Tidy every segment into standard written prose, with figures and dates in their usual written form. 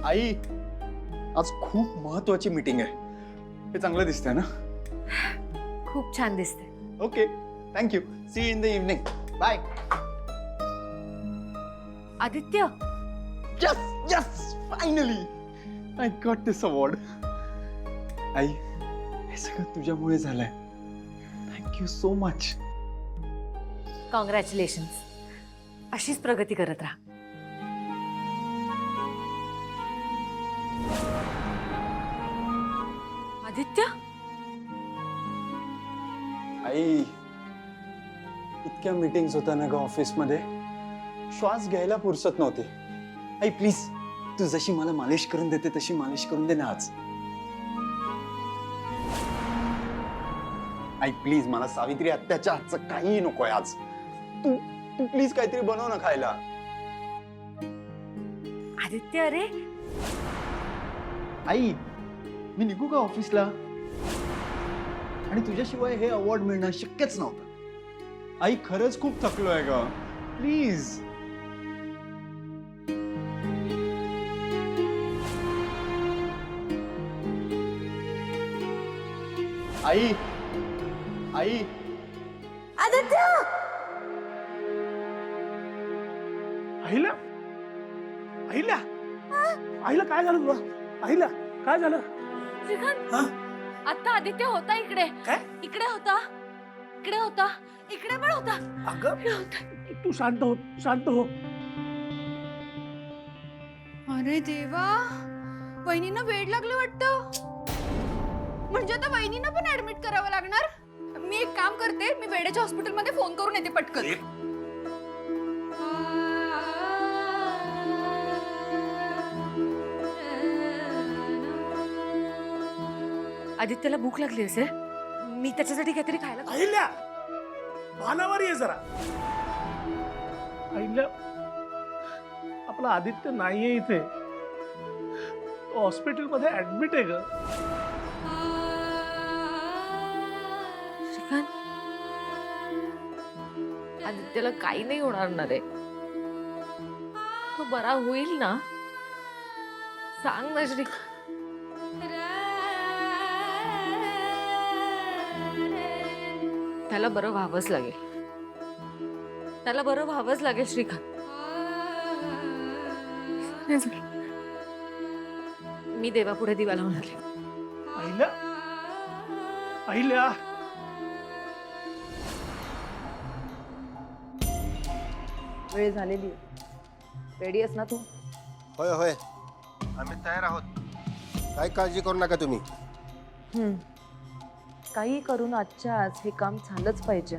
आई, आज खूप महत्वाची मीटिंग आहे. हे चांगलं दिसतंय ना? खूप छान दिसते. Okay, thank you. See you in the evening. Bye. Aditya, yes yes, finally I got this award. I, हे सगळं तुझ्यामुळे झालंय. Thank you so much. कॉंग्रॅच्युलेशन्स. अशीच प्रगती करत राहा. आदित्य, आई, इतक्या मीटिंग्स होत्या ना ग ऑफिसमध्ये, श्वास घ्यायला फुरसत नव्हती. आई प्लीज, तू जशी मला मालिश करून देते तशी मालिश करून दे ना आज. आई प्लीज, मला सावित्री आत्याच्या हातचं काहीही नकोय आज. तू तू प्लीज काहीतरी बनव ना खायला. आदित्य, अरे आई, मी निघू का ऑफिसला? आणि तुझ्याशिवाय हे अवॉर्ड मिळणं शक्यच नव्हतं. आई खरंच खूप थकलोय ग. प्लीज. आई, आई, आदित्य, आईला आईला आईला काय झालं तुला? आईला काय झालं? श्रीकांत, हा? आता आदित्य होता इकडे. काय? इकडे होता, इकडे होता, इकडे पण होता. अगं इकडे होता. तू शांत हो, शांत हो. अरे देवा, वहिनींना वेड लागलं वाटतं. म्हणजे आता वहिनींना पण ऍडमिट करावं लागणार. मी एक काम करते, मी वेड्याच्या हॉस्पिटलमध्ये फोन करून येते पटकन. आदित्यला भूक लागली असेल. मी त्याच्यासाठी काहीतरी खायला आईला भानावर ये जरा. आईला आपला आदित्य नाहीये इथे, तो हॉस्पिटलमध्ये ऍडमिट आहे ग. श्रीकांत, आदित्यला काही नाही होणार ना रे. तो बरा होईल ना? सांग ना श्रीकांत. त्याला बरं व्हावंच लागेल. त्याला बरं व्हावंच लागेल श्रीकांत. मी देवापुढे दिवा लावून आले. आईला आईला वेळ झालेली. रेडी आहेस ना तू? होय होय, आम्ही तयार आहोत. काय काळजी करू नका तुम्ही. काही करून आजच्या आज हे काम झालंच पाहिजे.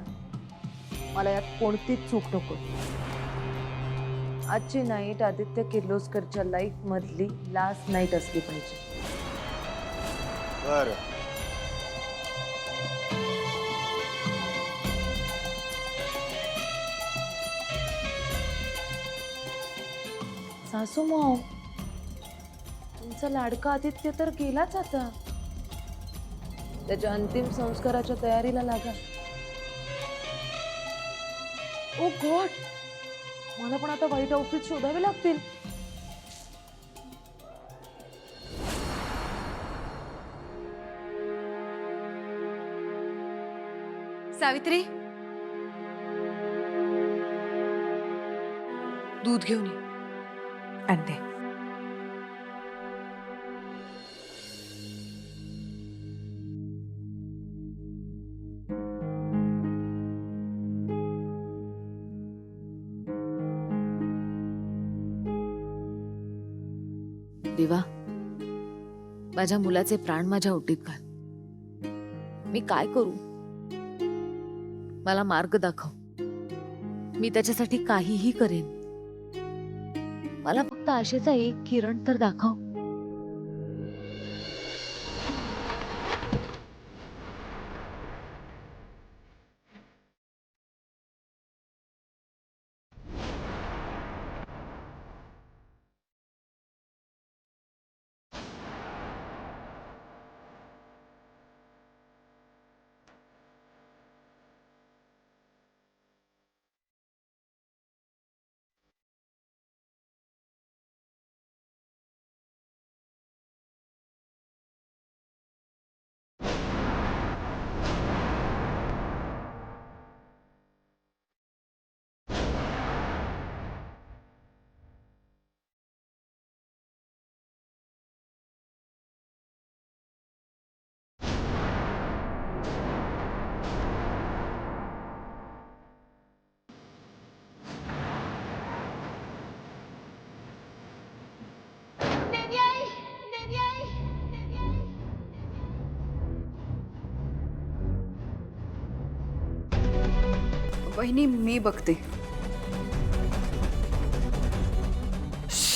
मला यात कोणतीच चूक नको. आजची नाईट आदित्य किर्लोस्करच्या लाईफ मधली लास्ट नाईट असली पाहिजे. बर, सासू माव, तुमचा लाडका आदित्य तर गेलाच आता. त्याच्या अंतिम संस्काराच्या तयारीला लागा. ओ गॉड, मला पण आता व्हाईट आउटफिट शोधावे लागतील. सावित्री, दूध घेऊन ये. आणते. देवा, माझ्या मुलाचे प्राण माझ्या ओटीत घाल. मी काय करू? मला मार्ग दाखव. मी त्याच्यासाठी काहीही करेन. मला फक्त आशेचा एक किरण तर दाखव. वहिनी मी बघते.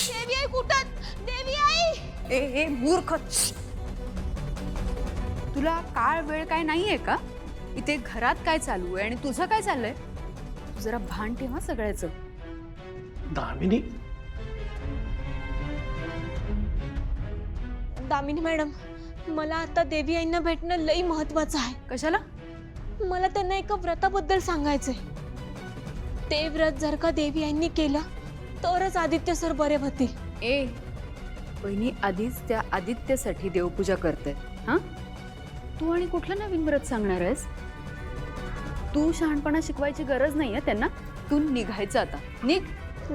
देवी आई कुठं? देवी आई! ए मूर्ख, तुला काळ वेळ काय नाहीये का? इथे घरात काय चालू आहे आणि तुझं काय चाललंय? तू जरा भान ठेवा सगळ्याचं. दामिनी, दामिनी मॅडम, मला आता देवी आईंना भेटणं लई महत्वाचं आहे. कशाला? मला त्यांना एका व्रताबद्दल सांगायचंय. ते व्रत जर का देवी आईंनी केलं तरच आदित्य सर बरे होतील. ए वहिनी आधीच त्या आदित्यसाठी देवपूजा करते. हा, तू आणि कुठलं नवीन व्रत सांगणार आहेस? तू शहाणपणा शिकवायची गरज नाहीये त्यांना. तू निघायचं आता, निघ.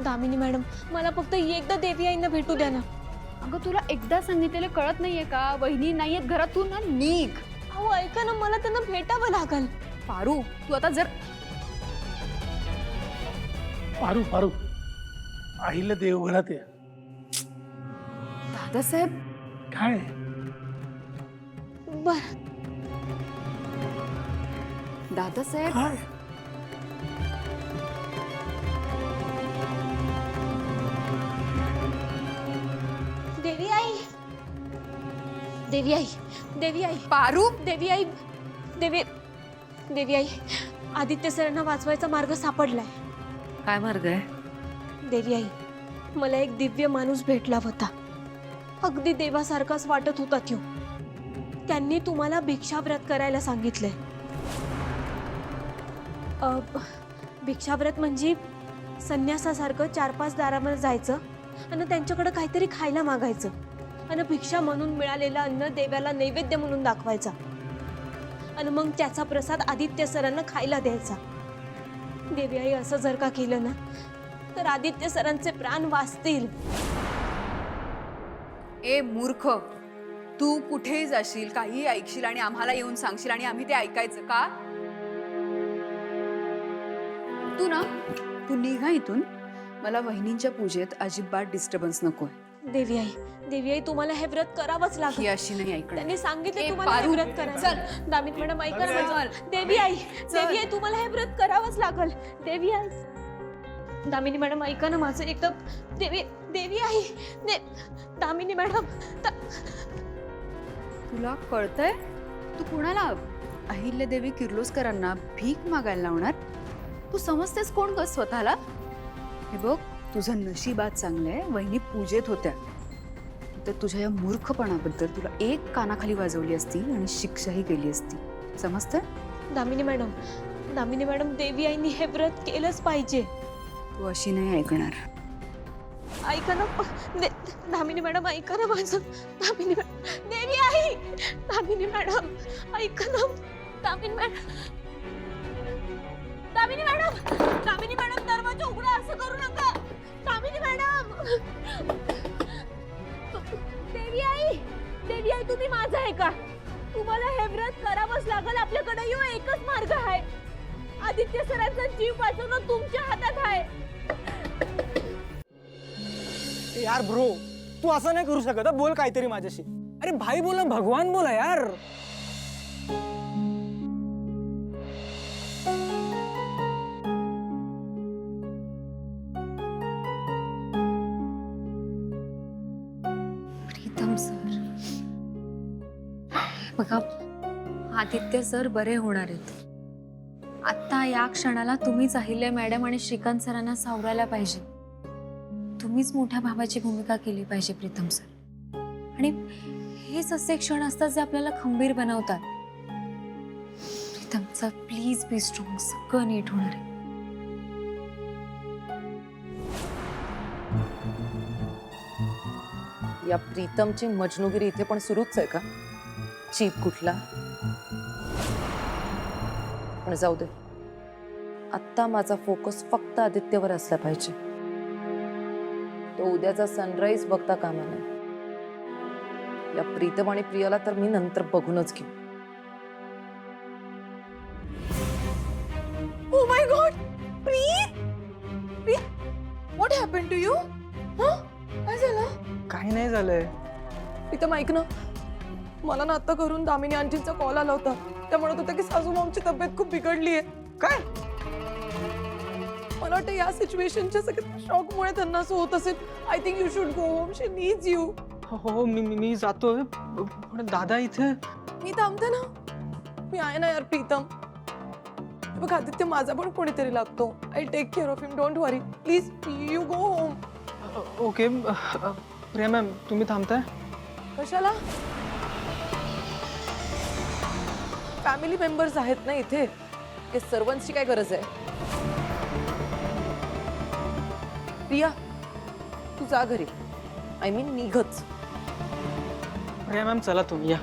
दामिनी मॅडम, मला फक्त एकदा देवी आईंना भेटू द्या ना. अगं तुला एकदा सांगितलेलं कळत नाहीये का? वहिनी नाहीयेत घरात, तू ना निघ. अहो ऐका ना, मला त्यांना भेटावं लागल. पारू, तू आता जर पारू पारू, आईला देवघरात ये. दादासाहेब, काय? बर. दादासाहेब, काय? देवी आई, देवी आई, देवी आई, पारू, देवी आई, देवी आई, आदित्य सरांना वाचवायचा मार्ग सापडलाय. काय मार्ग आहे? देवी आई, मला एक दिव्य माणूस भेटला होता. अगदी देवासारखाच वाटत होता त्यो. त्यांनी तुम्हाला भिक्षाव्रत करायला सांगितलंय. भिक्षाव्रत म्हणजे संन्यासासारखं 4-5 दारामध्ये जायचं आणि त्यांच्याकडे काहीतरी खायला मागायचं आणि भिक्षा म्हणून मिळालेलं अन्न देवाला नैवेद्य म्हणून दाखवायचा आणि मग त्याचा प्रसाद आदित्य सरांना खायला द्यायचा. देवी आई, असं जर का केलं ना तर आदित्य सरांचे प्राण वाचतील. ए मूर्ख, तू कुठेही जाशील, काही ऐकशील आणि आम्हाला येऊन सांगशील आणि आम्ही ते ऐकायचं का? तू निघा इथून. मला वहिनींच्या पूजेत अजिबात डिस्टर्बन्स नकोय. देवी आई, तुम्हाला हे व्रत करावंच ही लागेल. अशी नाही ऐकणार. त्यांनी सांगितले ए, तुम्हाला हे पारू, व्रत करायचं. दामिनी मॅडम ऐका ना माझं. देवी आई, तुम्हाला हे व्रत करावंच लागल. देवी आई, दामिनी मॅडम ऐका ना माझं एकदम. देवी आई, दामिनी मॅडम. तुला कळतंय? तू कुणाला अहिल्यादेवी किर्लोस्करांना भीक मागायला लावणार? तू समजतेस कोण ग स्वतःला? हे बघ, तुझं नशीबात चांगलंय, वहिनी पूजेत होत्या. तर तुझ्या या मूर्खपणाबद्दल तुला एक कानाखाली वाजवली असती आणि शिक्षाही केली असती. समजतंय? दामिनी मॅडम, देवी आईनी हे व्रत केलंच पाहिजे. तू अशी नाही ऐकणार. ऐका ना दामिनी मॅडम, ऐका ना माझं. दामिनी मॅडम, देवी आई, दामिनी मॅडम ऐका ना. दामिनी मॅडम, दरवाजा उघडा, असं करू नका. दामिनी मॅडम. देवी आई, तुम्ही माझं आहे का? तुम्हाला हे व्रत करावंच लागल. आपल्याकडे यो एकच मार्ग आहे. आदित्य सरांचा जीव वाचवणं तुमच्या हातात आहे. यार ब्रो, तू असं नाही करू शकत. बोल काहीतरी माझ्याशी. अरे भाई बोला, भगवान बोला यार. प्रीतम सर, बघा, आदित्य सर बरे होणार आहेत. आता या क्षणाला तुम्हीच अहिल्या मॅडम आणि श्रीकांत सरांना सावरायला पाहिजे. तुम्हीच मोठ्या भावाची भूमिका केली पाहिजे प्रीतम सर. आणि हेच असे क्षण असतात जे आपल्याला खंबीर बनवतात. Pritam sir, please be strong. सगळं नीट होणार आहे. या प्रीतमची मजनुगिरी इथे पण सुरूच आहे का? चीप कुठला. पण जाऊ दे, आत्ता माझा फोकस फक्त आदित्यवर असला पाहिजे. तो उद्याचा सनराईज बघता कामा नये. या प्रीतम आणि प्रियाला तर मी नंतर बघूनच घेऊ. Oh my God! Preet! What happened to you? काय झालं? काही नाही झालंय. प्रीतम ऐक ना, मला ना आता घरून दामिनी आंटींचा कॉल आला होता. त्या म्हणत होत्या की सासू मामची तब्येत खूप बिघडली आहे. काय? मला वाटतं या सिच्युएशनच्या सगळ्या शॉकमुळे त्यांना असं होत असेल. I think you should go home. She needs you. हो मी जातोय पण दादा इथे. मी थांबते ना. मी आहे ना यार प्रीतम. बघ आदित्य माझा पण कोणीतरी लागतो. I take care of him. Don't worry please. You go home. Okay Priya ma'am तुम्ही थांबताय? कशाला? फॅमिली मेंबर्स आहेत ना इथे. हे सर्वांची काय गरज आहे? प्रिया तू जा घरी. आय मीन निघच. प्रिया मॅम चला तुम्ही या.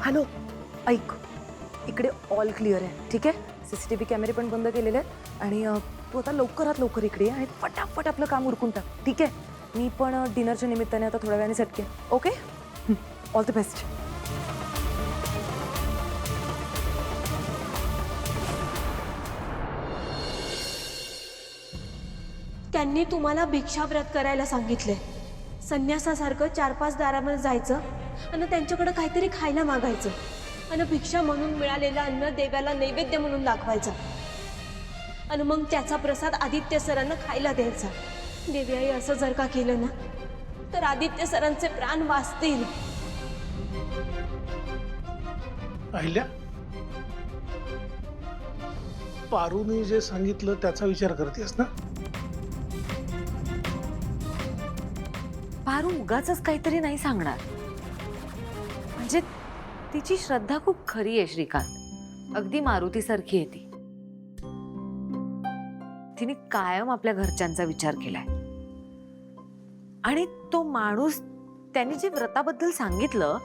हॅलो ऐक, इकडे ऑल क्लिअर आहे ठीक आहे. CCTV कॅमेरे पण बंद केलेले आहेत आणि तू आता लवकरात लवकर इकडे ये आणि फटाफट आपलं काम उरकून टाक ठीक आहे. मी पण डिनरच्या निमित्ताने आता थोड्या वेळाने सटके. Okay all the best. त्यांनी तुम्हाला भिक्षाव्रत करायला सांगितले. संन्यासासारखं 4-5 दारामध्ये जायचं आणि त्यांच्याकडे काहीतरी खायला मागायचं आणि भिक्षा म्हणून मिळालेलं अन्न देवाला नैवेद्य म्हणून दाखवायचं आणि मग त्याचा प्रसाद आदित्य सरांना खायला द्यायचा. देवी आई असं जर का केलं ना तर आदित्य सरांचे प्राण वाचतील. अहिल्या, पारूने जे सांगितलं त्याचा विचार करतेस ना? पारू उगाचच काहीतरी नाही सांगणार. म्हणजे तिची श्रद्धा खूप खरी आहे श्रीकांत. अगदी मारुतीसारखी आहे ती. तिने कायम आपल्या घरच्यांचा विचार केलाय आणि तो माणूस त्यांनी जे व्रताबद्दल सांगितलं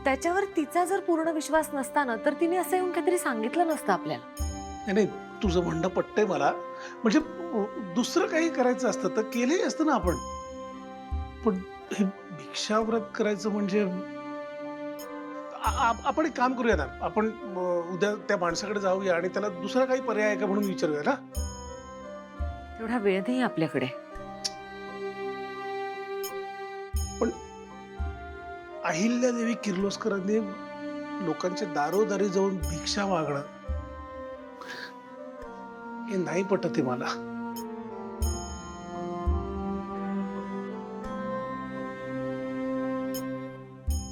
त्याच्यावर तिचा जर पूर्ण विश्वास नसता ना तर तिने असं येऊन काहीतरी सांगितलं नसतं आपल्याला. नाही तुझं म्हणणं पटतंय मला. म्हणजे दुसरं काही करायचं असतं तर केलंही असतं ना आपण. पण हे भिक्षाव्रत करायचं म्हणजे आपण एक काम करूया ना. आपण उद्या त्या माणसाकडे जाऊया आणि त्याला दुसरा काही पर्याय आहे का म्हणून विचारूया ना. तेवढा वेळ नाही आपल्याकडे. पण अहिल्यादेवी किर्लोस्करांनी लोकांच्या दारोदारी जाऊन भिक्षा मागणं हे नाही पटत मला.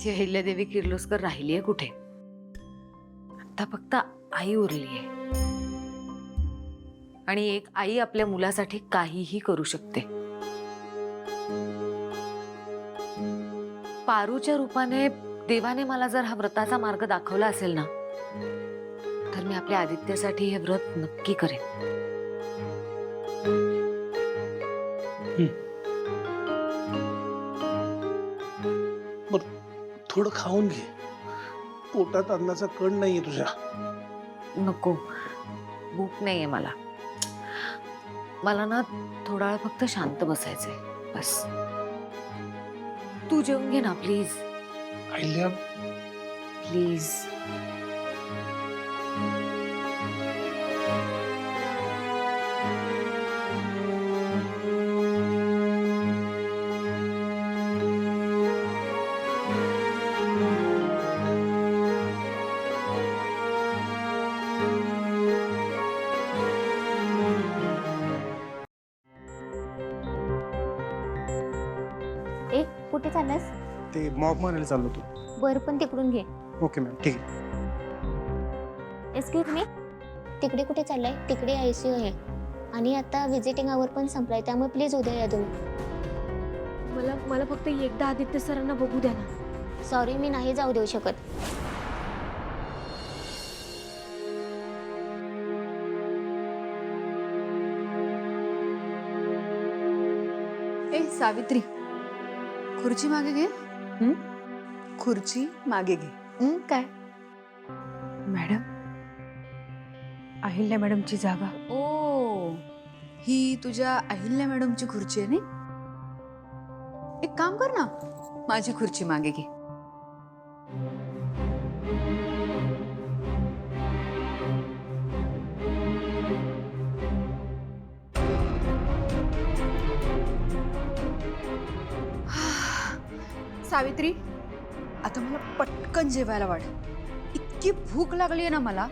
ती अहिल्यादेवी किर्लोस्कर राहिली आहे कुठे? आता फक्त आई उरली आहे आणि एक आई आपल्या मुलासाठी काहीही करू शकते. पारूच्या रूपाने देवाने मला जर हा व्रताचा मार्ग दाखवला असेल ना तर मी आपल्या आदित्यासाठी हे व्रत नक्की करेन. थोडं खाऊन घे. पोटात अन्नाचा कण नाहीये तुझ्या. नको, भूक नाहीये मला. मला ना थोडा वेळ फक्त शांत बसायचंय बस. तू जेवून घे ना प्लीज. अहिल्या, प्लीज. कुठे चाललास? ते मॉक मारायला चाललो तू. बरं पण तिकडून घे. ओके मॅम ठीक आहे. एक्सक्यूज मी, तिकडे कुठे चाललाय? तिकडे ICU आहे आणि आता व्हिजिटिंग आवर पण संपलाय त्यामुळे प्लीज उद्या या तुम्ही. मला फक्त एकदा आदित्य सरांना बघू द्या ना. सॉरी मी नाही जाऊ देऊ शकत. ए सावित्री, खुर्ची मागे घे. खुर्ची मागे घे. काय मॅडम? अहिल्या मॅडमची जागा. ओ, ही तुझ्या अहिल्या मॅडमची खुर्ची आहे नाही? एक काम कर ना, माझी खुर्ची मागे घे. सावित्री, आता मला पटकन जेवायला वाढ. इतकी भूक लागली आहे ना मला.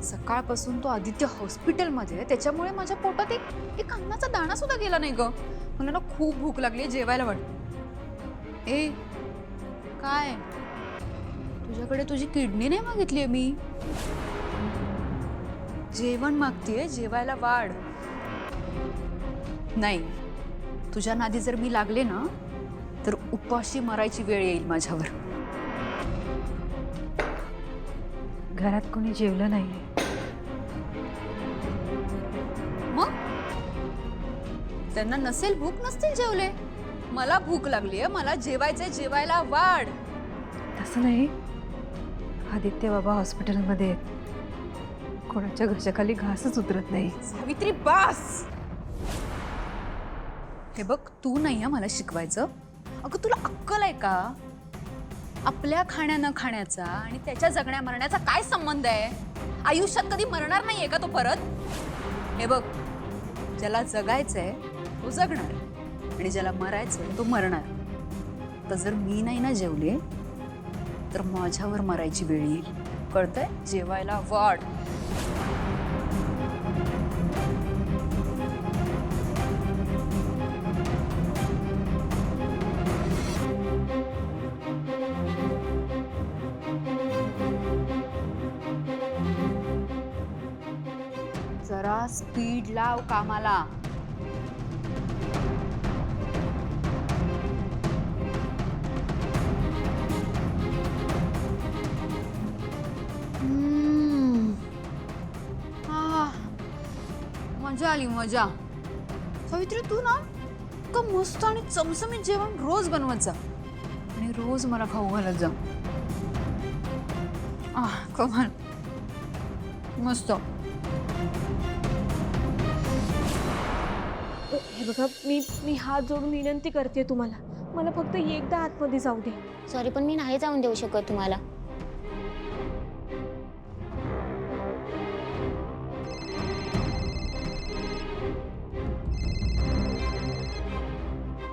सकाळपासून तो आदित्य हॉस्पिटलमध्ये आहे, त्याच्यामुळे माझ्या पोटात एक अन्नाचा दाणा सुद्धा गेला नाही ग. मला ना खूप भूक लागली आहे, जेवायला वाढ. ए काय, तुझ्याकडे तुझी किडनी नाही मागितली आहे मी. जेवण मागतीये, जेवायला वाढ. नाही, तुझ्या नादी जर मी लागले ना तर उपाशी मरायची वेळ येईल माझ्यावर. घरात कोणी जेवलं नाहीये. मग त्यांना नसेल भूक, नसतील जेवले. मला भूक लागली आहे, मला जेवायचंय, जेवायला वाढ. तसं नाही, आदित्य बाबा हॉस्पिटलमध्ये आहेत. कोणाच्या घशाखाली घासच उतरत नाही. सावित्री बास. हे बघ, तू नाही आहे मला शिकवायचं. अगं तुला अक्कल आहे का? आपल्या खाण्या न खाण्याचा आणि त्याच्या जगण्या मरण्याचा काय संबंध आहे? आयुष्यात कधी मरणार नाहीये का तो परत? हे बघ, ज्याला जगायचंय तो जगणार आणि ज्याला मरायचंय तो मरणार. तर जर मी नाही ना जेवले तर माझ्यावर मरायची वेळ येईल. कळतंय? जेवायला वाढ. जरा स्पीड लाव कामाला. मजा आली, मजा. सावित्री, तू ना का मस्त आणि चमचमीत जेवण रोज बनवत जा आणि रोज मला खाऊ घालत जा. कमाल, मस्त. हे बघा, मी हात जोडून विनंती करते तुम्हाला, मला फक्त एकदा आतमध्ये जाऊ दे. सॉरी, पण मी नाही जाऊन देऊ शकत तुम्हाला.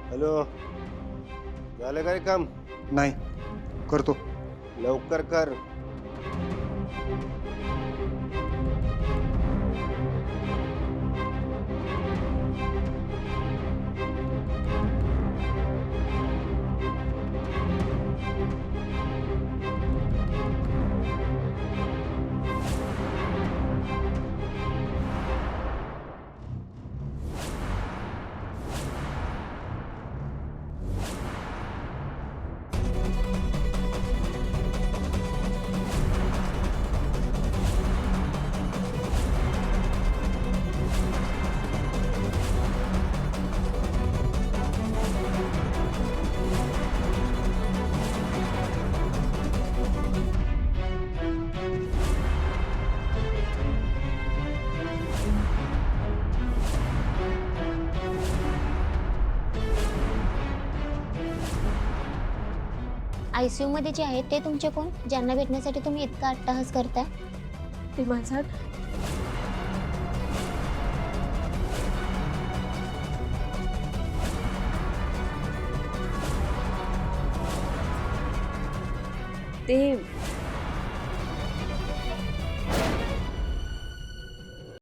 हॅलो, झालं काय काम? नाही, करतो. लवकर कर. ICU मध्ये जे आहेत ते तुमचे कोण, ज्यांना भेटण्यासाठी तुम्ही इतका अट्टहास करताय? ते माझा ते